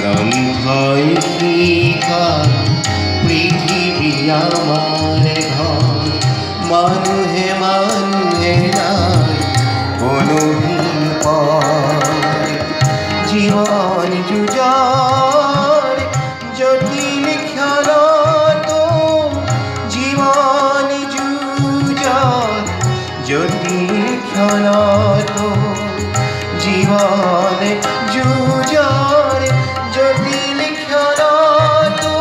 গ্রন্থই শিখার পৃথিবী আমার ঘর, মানুহে মানুহে নাই কোনো পর। জীবন জুজার জটিল খেলা তো, জীবন জুজার জটিল খেলা তো, জীবন জুজার জটিল খেলা তো,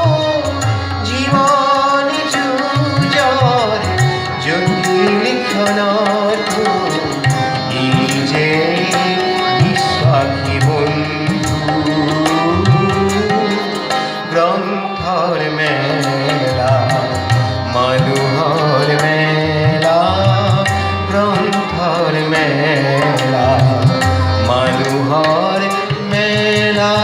জীবন জুজার জটিল খেলা তো। এই যে বিশ্বাখী বন্ধু গ্রন্থর মেলা, মনোহর মেলা, গ্রন্থর মেলা, মনোহর মেলা।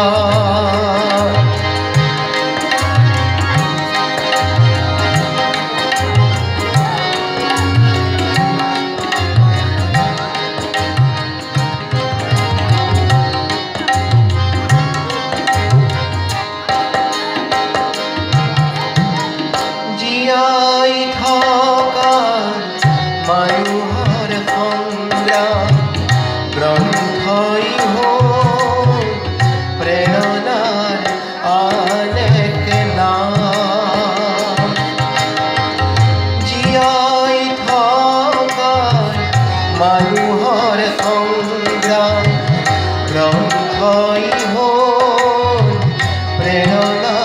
জিয়াই থাকার মনোহর সংগ্রাম, গ্রন্থই হোক প্রেরণার অনেক নাম। জিয়াই থাকার মনোহর সংগ্রাম, গ্রন্থই হোক প্রেরণা